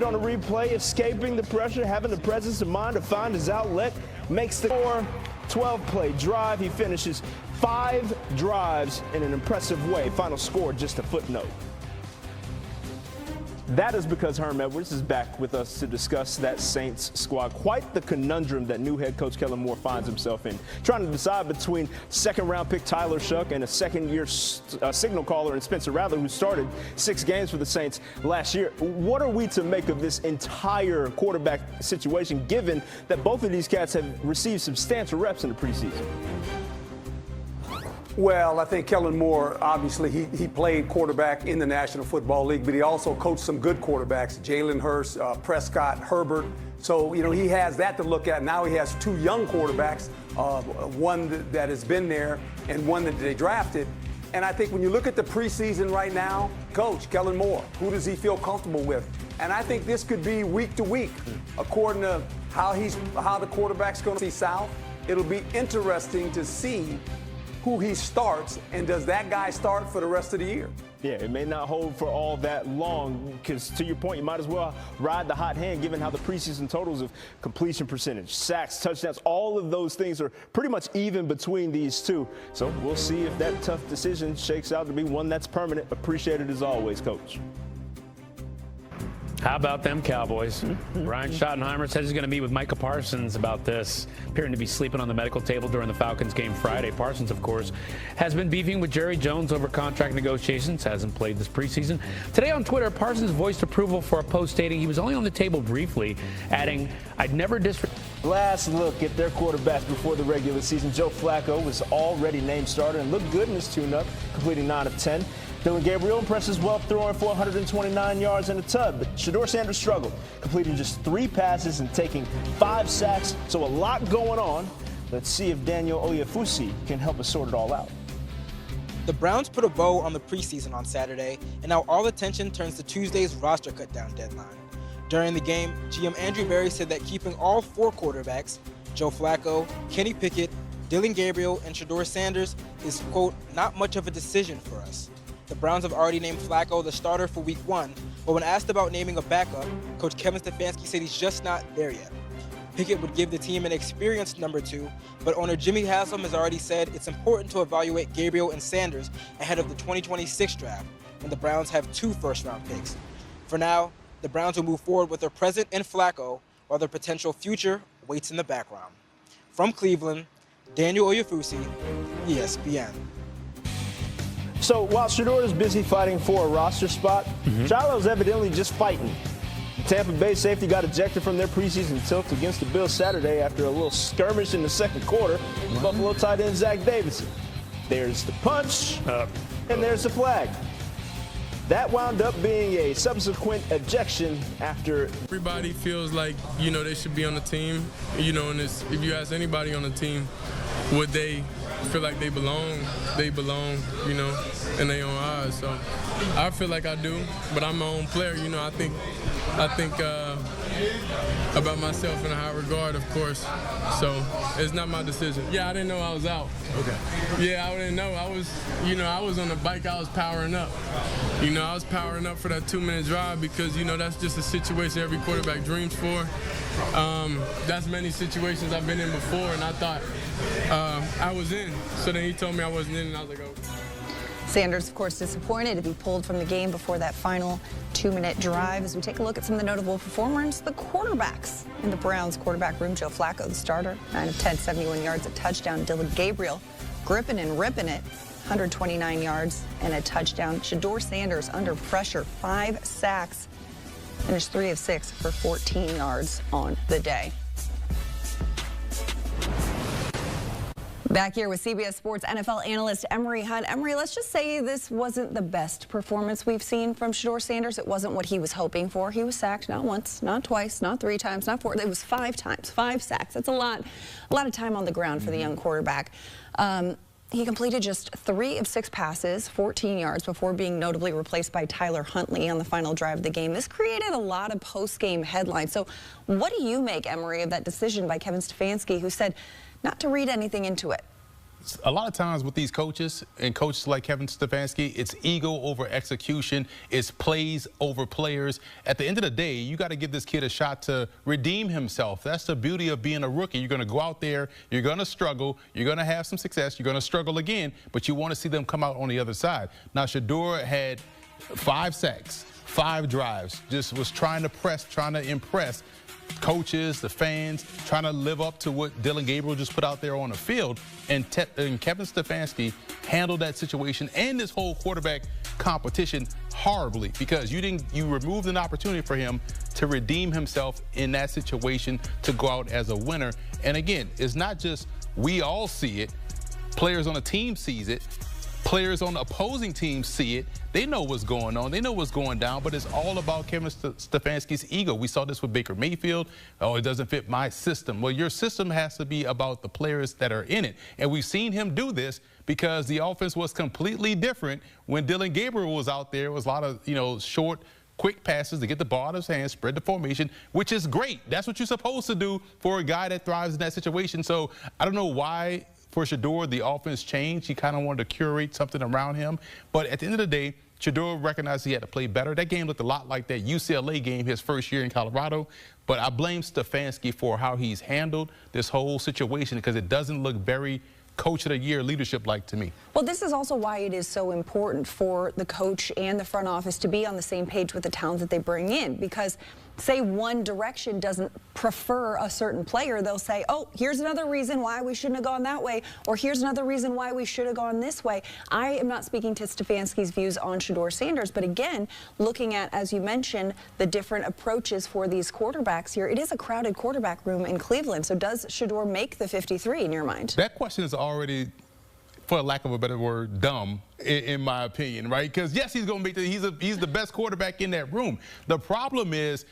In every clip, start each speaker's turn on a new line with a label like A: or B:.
A: On the replay, escaping the pressure, having the presence of mind to find his outlet, makes the 12-play drive. He finishes 5 drives in an impressive way. Final score, just a footnote. That is because Herm Edwards is back with us to discuss that Saints squad. Quite the conundrum that new head coach Kellen Moore finds himself in, trying to decide between second-round pick Tyler Shuck and a second-year signal caller in Spencer Rattler, who started 6 games for the Saints last year. What are we to make of this entire quarterback situation, given that both of these cats have received substantial reps in the preseason?
B: Well, I think Kellen Moore, obviously, he played quarterback in the National Football League, but he also coached some good quarterbacks, Jalen Hurts, Prescott, Herbert. So, you know, he has that to look at. Now he has 2 young quarterbacks, one that has been there and one that they drafted. And I think when you look at the preseason right now, Coach Kellen Moore, who does he feel comfortable with? And I think this could be week to week, according to how the quarterback's going to see South. It'll be interesting to see who he starts, and does that guy start for the rest of the year?
A: Yeah, it may not hold for all that long, because to your point, you might as well ride the hot hand, given how the preseason totals of completion percentage, sacks, touchdowns, all of those things are pretty much even between these two. So we'll see if that tough decision shakes out to be one that's permanent. Appreciated as always, Coach.
C: How about them Cowboys? Brian Schottenheimer says he's going to meet with Micah Parsons about this, appearing to be sleeping on the medical table during the Falcons game Friday. Parsons, of course, has been beefing with Jerry Jones over contract negotiations, hasn't played this preseason. Today on Twitter, Parsons voiced approval for a post stating he was only on the table briefly, adding, "I'd never disrespect."
A: Last look at their quarterbacks before the regular season. Joe Flacco was already named starter and looked good in his tune-up, completing 9 of 10. Dylan Gabriel impresses well, throwing for 129 yards and a tub. But Shedeur Sanders struggled, completing just 3 passes and taking 5 sacks. So a lot going on. Let's see if Daniel Oyefusi can help us sort it all out.
D: The Browns put a bow on the preseason on Saturday, and now all attention turns to Tuesday's roster cut-down deadline. During the game, GM Andrew Berry said that keeping all 4 quarterbacks, Joe Flacco, Kenny Pickett, Dylan Gabriel, and Shedeur Sanders, is, quote, not much of a decision for us. The Browns have already named Flacco the starter for Week 1, but when asked about naming a backup, Coach Kevin Stefanski said he's just not there yet. Pickett would give the team an experienced number 2, but owner Jimmy Haslam has already said it's important to evaluate Gabriel and Sanders ahead of the 2026 draft, when the Browns have 2 first-round picks. For now, the Browns will move forward with their present in Flacco, while their potential future waits in the background. From Cleveland, Daniel Oyefusi, ESPN.
A: So while Shedeur is busy fighting for a roster spot, Shiloh's evidently just fighting. Tampa Bay safety got ejected from their preseason tilt against the Bills Saturday after a little skirmish in the second quarter with Buffalo tight end Zach Davidson. There's the punch, and there's the flag. That wound up being a subsequent ejection after.
E: Everybody feels like, you know, they should be on the team. You know, and if you ask anybody on the team, would they feel like they belong, you know, in their own eyes. So I feel like I do, but I'm my own player. You know, I think about myself in a high regard, of course. So it's not my decision. Yeah, I didn't know I was out.
A: Okay.
E: Yeah, I didn't know. I was on the bike. I was powering up. You know, I was powering up for that 2-minute drive because, you know, that's just a situation every quarterback dreams for. That's many situations I've been in before, and I thought I was in. So then he told me I wasn't in, and I was like, oh.
F: Sanders, of course, disappointed to be pulled from the game before that final 2-minute drive. As we take a look at some of the notable performers, the quarterbacks in the Browns quarterback room. Joe Flacco, the starter, 9 of 10, 71 yards, a touchdown. Dylan Gabriel, gripping and ripping it, 129 yards and a touchdown. Shedeur Sanders, under pressure, 5 sacks, finished 3 of 6 for 14 yards on the day. Back here with CBS Sports NFL analyst Emory Hunt. Emory, let's just say this wasn't the best performance we've seen from Shedeur Sanders. It wasn't what he was hoping for. He was sacked not once, not twice, not 3 times, not 4. It was 5 times, 5 sacks. That's a lot of time on the ground for the young quarterback. He completed just 3 of 6 passes, 14 yards, before being notably replaced by Tyler Huntley on the final drive of the game. This created a lot of post-game headlines. So what do you make, Emory, of that decision by Kevin Stefanski, who said not to read anything into it?
G: a lot of times with these coaches and coaches like Kevin Stefanski, it's ego over execution, it's plays over players. At the end of the day, you got to give this kid a shot to redeem himself. That's the beauty of being a rookie. You're going to go out there, you're going to struggle, you're going to have some success, you're going to struggle again, but you want to see them come out on the other side. Now, Shedeur had 5 sacks, 5 drives, just was trying to press, trying to impress coaches, the fans, trying to live up to what Dillon Gabriel just put out there on the field. And Kevin Stefanski handled that situation and this whole quarterback competition horribly, because you removed an opportunity for him to redeem himself in that situation, to go out as a winner. And again, it's not just we all see it, players on the team sees it, players on the opposing team see it. They know what's going on. They know what's going down, but it's all about Kevin Stefanski's ego. We saw this with Baker Mayfield. Oh, it doesn't fit my system. Well, your system has to be about the players that are in it. And we've seen him do this because the offense was completely different when Dillon Gabriel was out there. It was a lot of, short, quick passes to get the ball out of his hands, spread the formation, which is great. That's what you're supposed to do for a guy that thrives in that situation. So I don't know why for Shedeur the offense changed. He kind of wanted to curate something around him. But at the end of the day, Shedeur recognized he had to play better. That game looked a lot like that UCLA game his first year in Colorado. But I blame Stefanski for how he's handled this whole situation, because it doesn't look very Coach of the Year leadership-like to me.
F: Well, this is also why it is so important for the coach and the front office to be on the same page with the talent that they bring in, because say one direction doesn't prefer a certain player, they'll say, oh, here's another reason why we shouldn't have gone that way, or here's another reason why we should have gone this way. I am not speaking to Stefanski's views on Shedeur Sanders, but again, looking at, as you mentioned, the different approaches for these quarterbacks here, it is a crowded quarterback room in Cleveland. So does Shedeur make the 53 in your mind?
G: That question is already, for lack of a better word, dumb, in my opinion, right? Because yes, he's going to make he's the best quarterback in that room. The problem is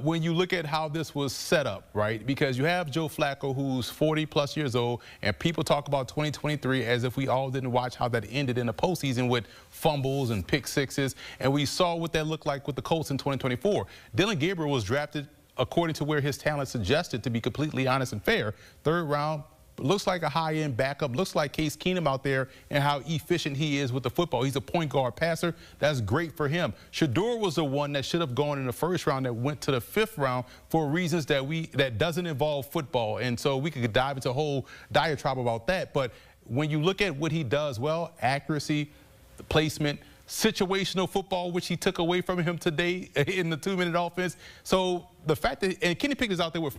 G: when you look at how this was set up, right? Because you have Joe Flacco, who's 40+ years old, and people talk about 2023 as if we all didn't watch how that ended in the postseason with fumbles and pick sixes, and we saw what that looked like with the Colts in 2024. Dillon Gabriel was drafted according to where his talent suggested, to be completely honest and fair. 3rd round. Looks like a high-end backup. Looks like Case Keenum out there and how efficient he is with the football. He's a point guard passer. That's great for him. Shedeur was the one that should have gone in the 1st round that went to the 5th round for reasons that doesn't involve football. And so we could dive into a whole diatribe about that. But when you look at what he does well, accuracy, the placement, situational football, which he took away from him today in the 2-minute offense. So the fact that, and Kenny Pickett's out there with